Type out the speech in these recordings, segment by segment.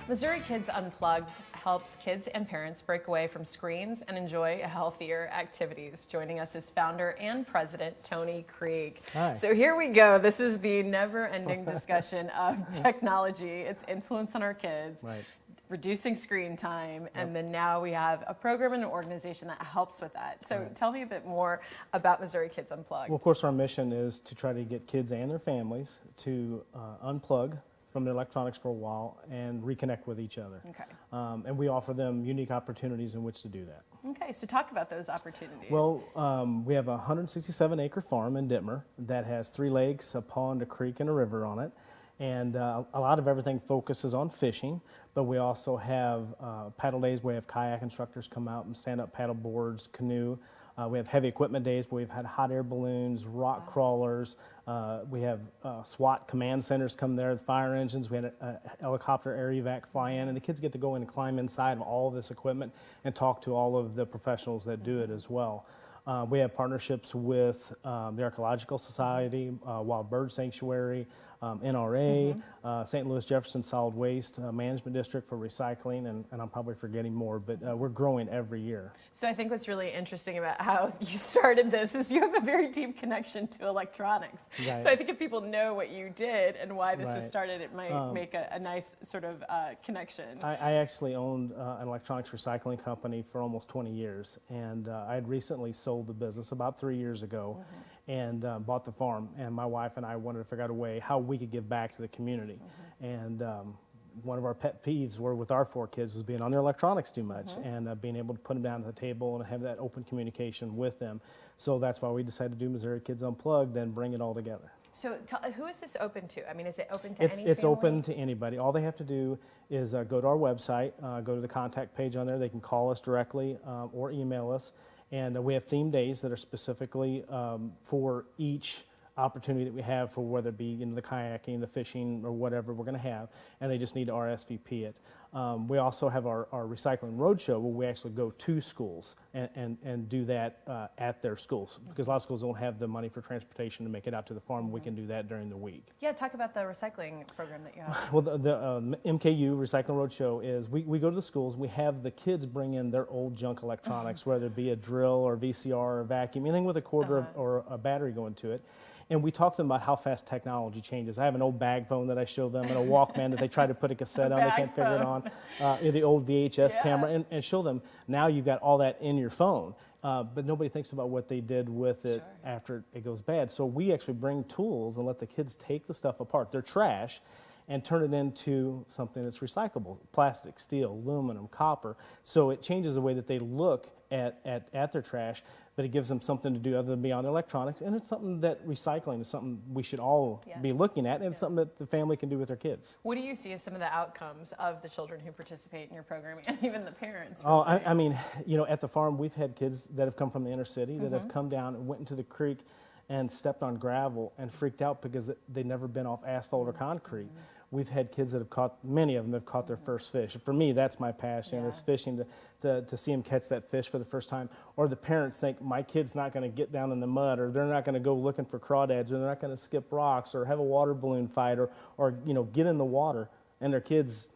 Missouri Kids Unplugged helps kids and parents break away from screens and enjoy healthier activities. Joining us is founder and president Tony Krieg. Hi. So here we go. This is the never-ending discussion of technology, its influence on our kids. Right. Reducing screen time, and then now we have a program and an organization that helps with that. So tell me a bit more about Missouri Kids Unplugged. Well, of course, our mission is to try to get kids and their families to unplug from their electronics for a while and reconnect with each other. Okay. And we offer them unique opportunities in which to do that. Okay, so talk about those opportunities. Well, we have a 167-acre farm in Dittmer that has 3 lakes, a pond, a creek, and a river on it. And a lot of everything focuses on fishing, but we also have paddle days where we have kayak instructors come out and stand up paddle boards, canoe. We have heavy equipment days where we've had hot air balloons, rock crawlers. We have SWAT command centers come there, fire engines. We had a helicopter air evac fly in, and the kids get to go in and climb inside of all of this equipment and talk to all of the professionals that do it as well. We have partnerships with the Archaeological Society, Wild Bird Sanctuary, NRA, St. Louis Jefferson Solid Waste Management District for recycling, and I'm probably forgetting more, but we're growing every year. So I think what's really interesting about how you started this is you have a very deep connection to electronics. Right. So I think if people know what you did and why this was Right. started, it might make a nice sort of connection. I actually owned an electronics recycling company for almost 20 years, and I had recently sold the business about 3 years ago and bought the farm, and my wife and I wanted to figure out a way how we could give back to the community. And one of our pet peeves were with our 4 kids was being on their electronics too much and being able to put them down at the table and have that open communication with them. So that's why we decided to do Missouri Kids Unplugged and bring it all together. So who is this open to? I mean, is it open to It's any family? open to anybody. All they have to do is go to our website, go to the contact page on there. They can call us directly or email us. And we have theme days that are specifically for each opportunity that we have, for whether it be the kayaking, the fishing, or whatever we're going to have, and they just need to RSVP it. We also have our recycling roadshow where we actually go to schools and do that at their schools, because a lot of schools don't have the money for transportation to make it out to the farm. We can do that during the week. Yeah, talk about the recycling program that you have. Well, the MKU Recycling Roadshow is we go to the schools, we have the kids bring in their old junk electronics, whether it be a drill or VCR or a vacuum, anything with a cord or a battery going to it. And we talk to them about how fast technology changes. I have an old bag phone that I show them and a Walkman that they try to put a cassette on, they can't figure it on, the old VHS camera, and show them now you've got all that in your phone. But nobody thinks about what they did with it after it goes bad. So we actually bring tools and let the kids take the stuff apart, their trash, and turn it into something that's recyclable: plastic, steel, aluminum, copper. So it changes the way that they look at their trash, but it gives them something to do other than be on their electronics. And it's something that recycling is something we should all be looking at, and it's something that the family can do with their kids. What do you see as some of the outcomes of the children who participate in your programming, and even the parents? Oh, I mean, at the farm, we've had kids that have come from the inner city that have come down and went into the creek and stepped on gravel and freaked out because they'd never been off asphalt or concrete. We've had kids that have caught, many of them have caught their first fish. For me, that's my passion, is fishing, to see them catch that fish for the first time. Or the parents think, my kid's not going to get down in the mud, or they're not going to go looking for crawdads, or they're not going to skip rocks, or have a water balloon fight, or get in the water, and their kids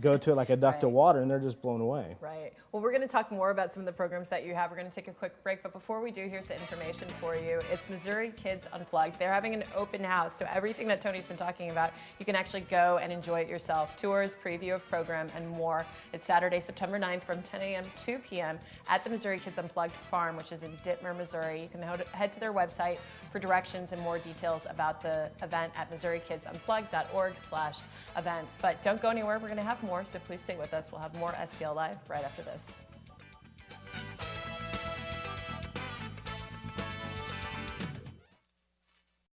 go to it like a duck to water, and they're just blown away. Right. Well, we're going to talk more about some of the programs that you have. We're going to take a quick break, but before we do, here's the information for you. It's Missouri Kids Unplugged. They're having an open house, so everything that Tony's been talking about, you can actually go and enjoy it yourself. Tours, preview of program, and more. It's Saturday, September 9th from 10 a.m. to 2 p.m. at the Missouri Kids Unplugged farm, which is in Dittmer, Missouri. You can head to their website for directions and more details about the event at missourikidsunplugged.org/events. But don't go anywhere. We're going to have more, so please stay with us. We'll have more STL Live right after this.